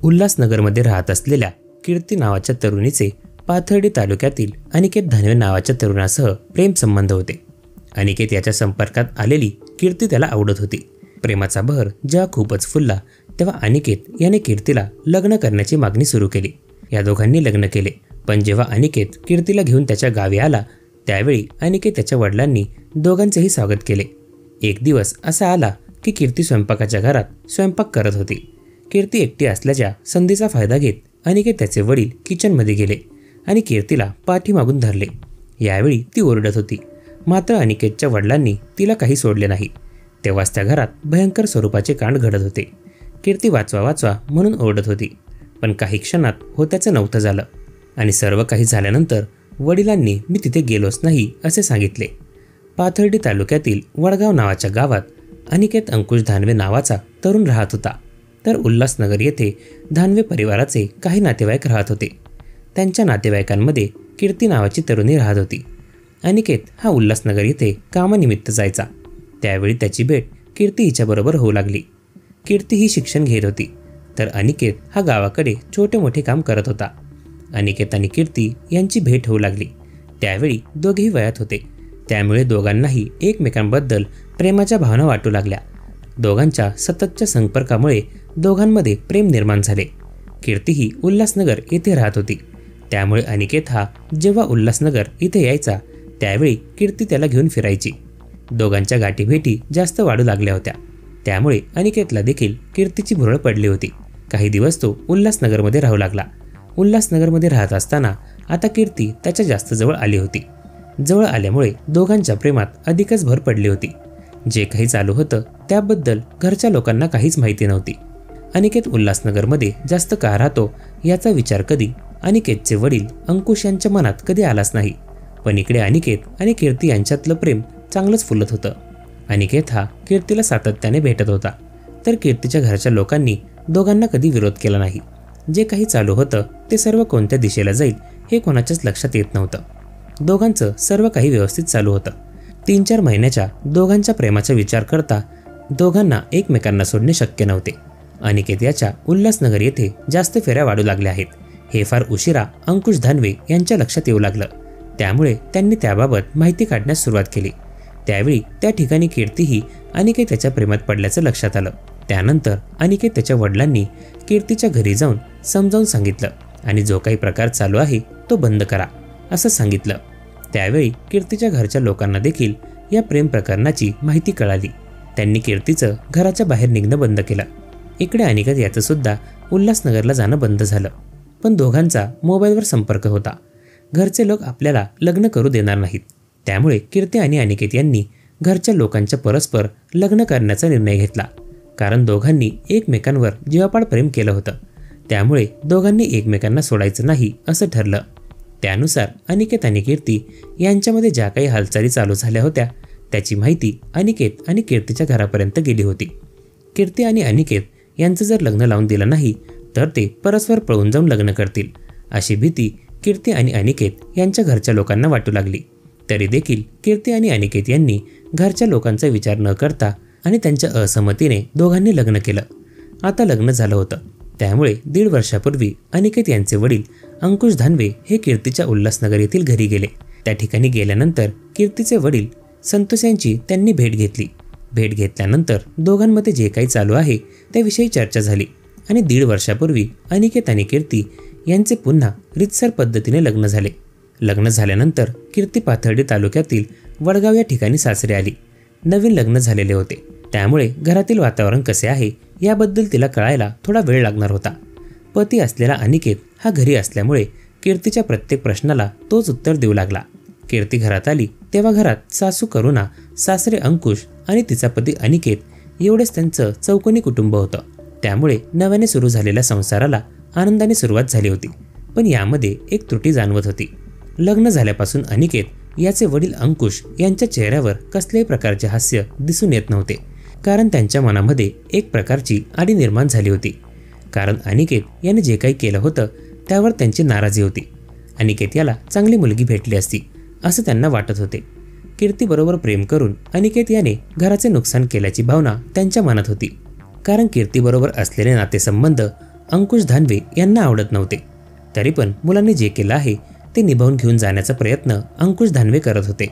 उल्हासनगरमध्ये राहत असलेल्या कीर्ती नावाच्या तरुणीचे पाथर्डी तालुक्यातील अनिकेत धानवे नावाच्या तरुणासह प्रेम संबंध होते। अनिकेत याच्या संपर्कात आलेली कीर्ती त्याला आवडत होती। प्रेमाचा बहर जेव्हा खूपच फुलला तेव्हा अनिकेत याने कीर्तीला लग्न करण्याची मागणी सुरू केली। या दोघांनी लग्न केले, पण जेव्हा अनिकेत कीर्तीला घेऊन त्याच्या गावी आला त्यावेळी अनिकेत त्याच्या वडिलांनी दोघांचेही स्वागत केले। एक दिवस असा आला की कीर्ती स्वयंपाकाच्या घरात स्वयंपाक करत होती। कीर्ती एकटी असल्याच्या संधीचा फायदा घेत अनिकेत त्याचे वडील किचनमध्ये गेले आणि कीर्तीला पाठीमागून धरले। यावेळी ती ओरडत होती, मात्र अनिकेतच्या वडिलांनी तिला काही सोडले नाही। तेव्हाच त्या घरात भयंकर स्वरूपाचे कांड घडत होते। कीर्ती वाचवा वाचवा म्हणून ओरडत होती, पण काही क्षणात होत्याचं नव्हतं झालं आणि सर्व काही झाल्यानंतर वडिलांनी मी तिथे गेलोच नाही असे सांगितले। पाथर्डी तालुक्यातील वडगाव नावाच्या गावात अनिकेत अंकुश धानवे नावाचा तरुण राहत होता, तर उल्हासनगर येथे धानवे परिवाराचे काही नातेवाईक राहत होते। त्यांच्या नातेवाईकांमध्ये कीर्ती नावाची तरुणी राहत होती। अनिकेत हा उल्हासनगर येथे कामानिमित्त जायचा, त्यावेळी त्याची भेट कीर्ती हिच्याबरोबर होऊ लागली। कीर्ती ही शिक्षण घेत होती, तर अनिकेत हा गावाकडे छोटे मोठे काम करत होता। अनिकेत आणि कीर्ती यांची भेट होऊ लागली, त्यावेळी दोघेही वयात होते, त्यामुळे दोघांनाही एकमेकांबद्दल प्रेमाच्या भावना वाटू लागल्या। दोघांच्या सततच्या संपर्कामुळे दोघांमध्ये प्रेम निर्माण झाले। कीर्ती ही उल्हासनगर येथे राहत होती, त्यामुळे अनिकेत हा जेव्हा उल्हासनगर इथे यायचा त्यावेळी कीर्ती त्याला घेऊन फिरायची। दोघांच्या गाठीभेटी जास्त वाढू लागल्या होत्या, त्यामुळे अनिकेतला देखील कीर्तीची भुरळ पडली होती। काही दिवस तो उल्हासनगरमध्ये राहू लागला। उल्हासनगरमध्ये राहत असताना आता कीर्ती त्याच्या जास्त जवळ आली होती। जवळ आल्यामुळे दोघांच्या प्रेमात अधिकच भर पडली होती। जे काही चालू होतं त्याबद्दल घरच्या लोकांना काहीच माहिती नव्हती। अनिकेत उल्हासनगरमध्ये जास्त का राहतो याचा विचार कधी अनिकेतचे वडील अंकुश यांच्या मनात कधी आलाच नाही, पण इकडे अनिकेत आणि कीर्ती यांच्यातलं प्रेम चांगलंच फुलत होतं। अनिकेत हा कीर्तीला सातत्याने भेटत होता, तर कीर्तीच्या घरच्या लोकांनी दोघांना कधी विरोध केला नाही। जे काही चालू होतं ते सर्व कोणत्या दिशेला जाईल हे कोणाच्याच लक्षात येत नव्हतं। दोघांचं सर्व काही व्यवस्थित चालू होतं। 3-4 महिन्याच्या दोघांच्या प्रेमाचा विचार करता दोघांना एकमेकांना सोडणे शक्य नव्हते। अनिकेत याच्या उल्हासनगर येथे जास्त फेऱ्या वाढू लागल्या आहेत, हे फार उशिरा अंकुश धानवे यांच्या लक्षात येऊ लागलं, त्यामुळे त्यांनी त्याबाबत माहिती काढण्यास सुरुवात केली। त्यावेळी त्या ठिकाणी कीर्तीही अनिकेत त्याच्या प्रेमात पडल्याचं लक्षात आलं। त्यानंतर अनिकेत त्याच्या वडिलांनी कीर्तीच्या घरी जाऊन समजावून सांगितलं आणि जो काही प्रकार चालू आहे तो बंद करा असं सांगितलं। त्यावेळी कीर्तीच्या घरच्या लोकांना देखील या प्रेम प्रकरणाची माहिती कळाली। त्यांनी कीर्तीचं घराच्या बाहेर निघणं बंद केलं। इकडे अनिकेत याचं सुद्धा उल्हासनगरला जाणं बंद झालं, पण दोघांचा मोबाईलवर संपर्क होता। घरचे लोक आपल्याला लग्न करू देणार नाहीत, त्यामुळे कीर्ती आणि अनिकेत यांनी घरच्या लोकांच्या परस्पर लग्न करण्याचा निर्णय घेतला, कारण दोघांनी एकमेकांवर जीवापाड प्रेम केलं होतं, त्यामुळे दोघांनी एकमेकांना सोडायचं नाही असं ठरलं। त्यानुसार अनिकेत आणि कीर्ती यांच्यामध्ये ज्या काही हालचाली चालू झाल्या होत्या त्याची माहिती अनिकेत आणि कीर्तीच्या घरापर्यंत गेली होती। कीर्ती आणि अनिकेत यांचं जर लग्न लावून दिलं नाही तर ते परस्पर पळून जाऊन लग्न करतील अशी भीती कीर्ती आणि अनिकेत यांच्या घरच्या लोकांना वाटू लागली। तरी देखील कीर्ती आणि अनिकेत यांनी घरच्या लोकांचा विचार न करता आणि त्यांच्या असहमतीने दोघांनी लग्न केलं। आता लग्न झालं होतं, त्यामुळे 1.5 वर्षापूर्वी अनिकेत यांचे वडील अंकुश धानवे हे कीर्तीच्या उल्हासनगर येथील घरी गेले। त्या ठिकाणी गेल्यानंतर कीर्तीचे वडील संतोष यांची त्यांनी भेट घेतली। भेट घेतल्यानंतर दोघांमध्ये जे काही चालू आहे त्याविषयी चर्चा झाली आणि 1.5 वर्षापूर्वी अनिकेत आणि कीर्ती यांचे पुन्हा रीतसर पद्धतीने लग्न झाले। लग्न झाल्यानंतर कीर्ती पाथर्डी तालुक्यातील वडगाव या ठिकाणी सासरे आली। नवीन लग्न झालेले होते, त्यामुळे घरातील वातावरण कसे आहे याबद्दल तिला कळायला थोडा वेळ लागणार होता। पती असलेला अनिकेत हा घरी असल्यामुळे कीर्तीच्या प्रत्येक प्रश्नाला तोच उत्तर देऊ लागला। कीर्ती घरात आली तेव्हा घरात सासू करुणा, सासरे अंकुश आणि तिचा पती अनिकेत एवढेच त्यांचं चौकोनी कुटुंब होतं, त्यामुळे नव्याने सुरू झालेल्या संसाराला आनंदाने सुरुवात झाली होती। पण यामध्ये एक त्रुटी जाणवत होती। लग्न झाल्यापासून अनिकेत याचे वडील अंकुश यांच्या चेहऱ्यावर कसल्याही प्रकारचे हास्य दिसून येत नव्हते, कारण त्यांच्या मनामध्ये एक प्रकारची आडी निर्माण झाली होती। कारण अनिकेत याने जे काही केलं होतं त्यावर त्यांची नाराजी होती। अनिकेत याला चांगली मुलगी भेटली असती असं त्यांना वाटत होते। कीर्तीबरोबर प्रेम करून अनिकेत याने घराचे नुकसान केल्याची भावना त्यांच्या मनात होती, कारण कीर्तीबरोबर असलेले नातेसंबंध अंकुश धानवे यांना आवडत नव्हते. तरी पण मुलांनी जे केलं आहे ते निभावून घेऊन जाण्याचा प्रयत्न अंकुश धानवे करत होते.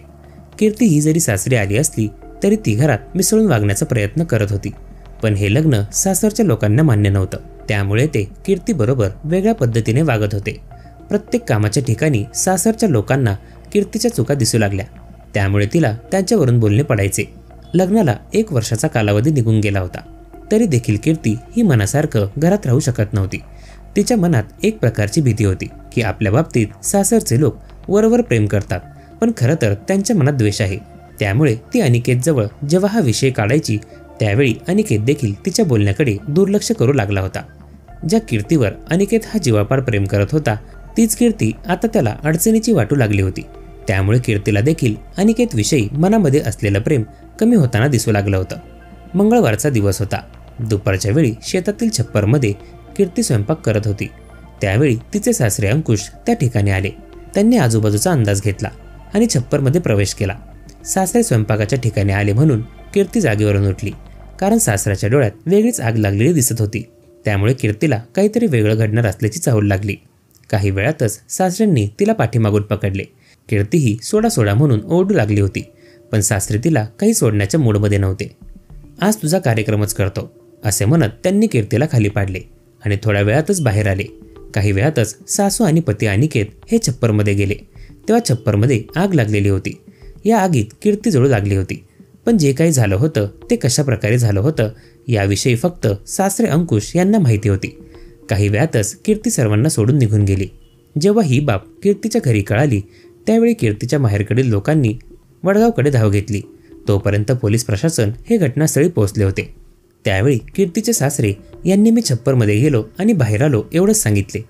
कीर्ती ही जरी सासरी आली असली तरी ती घरात मिसळून वागण्याचा प्रयत्न करत होती. पण हे लग्न सासरच्या लोकांना मान्य नव्हतं. त्यामुळे ते कीर्तीबरोबर वेगळ्या पद्धतीने वागत होते. प्रत्येक कामाच्या ठिकाणी सासरच्या लोकांना कीर्तीच्या चुका दिसू लागल्या. त्यामुळे तिला त्यांच्यावरून बोलणे पडायचे. लग्नाला 1 वर्षाचा कालावधी निघून गेला होता. तरी देखील कीर्ती ही मनासारखं घरात राहू शकत नव्हती. तिच्या मनात एक प्रकारची भीती होती की आपल्या बाबतीत सासरचे लोक वरवर प्रेम करतात, पण खरं तर त्यांच्या मनात द्वेष आहे. त्यामुळे ती अनिकेतजवळ जेव्हा हा विषय काढायची त्यावेळी अनिकेत देखील तिच्या बोलण्याकडे दुर्लक्ष करू लागला होता. ज्या कीर्तीवर अनिकेत हा जीवापाड प्रेम करत होता तीच कीर्ती आता त्याला अडचणीची वाटू लागली होती. त्यामुळे कीर्तीला देखील अनिकेत विषयी मनामध्ये असलेलं प्रेम कमी होताना दिसू लागलं होतं. मंगळवारचा दिवस होता. दुपारच्या वेळी शेतातील छप्परमध्ये कीर्ती स्वयंपाक करत होती. त्यावेळी तिचे सासरे अंकुश त्या ठिकाणी आले. त्यांनी आजूबाजूचा अंदाज घेतला आणि छप्परमध्ये प्रवेश केला. सासरे स्वयंपाकाच्या ठिकाणी आले म्हणून कीर्ती जागेवरून उठली, कारण सासऱ्याच्या डोळ्यात वेगळीच आग लागलेली दिसत होती. त्यामुळे कीर्तीला काहीतरी वेगळं घडणार असल्याची चाहूल लागली. काही वेळातच सासऱ्यांनी तिला पाठीमागून पकडले. कीर्तीही सोडा सोडा म्हणून ओरडू लागली होती, पण सासरे तिला काही सोडण्याच्या मूडमध्ये नव्हते. आज तुझा कार्यक्रमच करतो असे म्हणत त्यांनी कीर्तीला खाली पाडले आणि थोड्या वेळातच बाहेर आले. काही वेळातच सासू आणि पती अनिकेत हे छप्परमध्ये गेले. तेव्हा छप्परमध्ये आग लागलेली होती. या आगीत कीर्ती जळू लागली होती. पण जे काही झालं होतं ते कशा प्रकारे झालं होतं याविषयी फक्त सासरे अंकुश यांना माहिती होती. काही वेळातच कीर्ती सर्वांना सोडून निघून गेली. जेव्हा ही बाब कीर्तीच्या घरी कळाली त्यावेळी कीर्तीच्या माहेरकडील लोकांनी वडगावकडे धाव घेतली. तोपर्यंत पोलीस प्रशासन हे घटनास्थळी पोहोचले होते. त्यावेळी कीर्तीचे सासरे यांनी मी छप्परमध्ये गेलो आणि बाहेर आलो एवढंच सांगितले.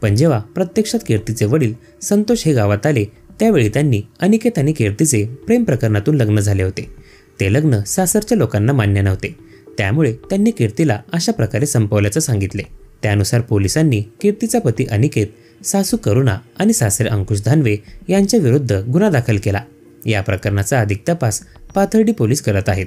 पण जेव्हा प्रत्यक्षात कीर्तीचे वडील संतोष हे गावात आले त्यावेळी त्यांनी अनिकेत आणि कीर्तीचे प्रेम प्रकरणातून लग्न झाले होते. ते लग्न सासरच्या लोकांना मान्य नव्हते. त्यामुळे त्यांनी कीर्तीला अशा प्रकारे संपवल्याचं सांगितले. त्यानुसार पोलिसांनी कीर्तीचा पती अनिकेत, सासू करुणा आणि सासरे अंकुश धानवे यांच्या विरुद्ध गुन्हा दाखल केला. या प्रकरणाचा अधिक तपास पाथर्डी पोलीस करत आहेत.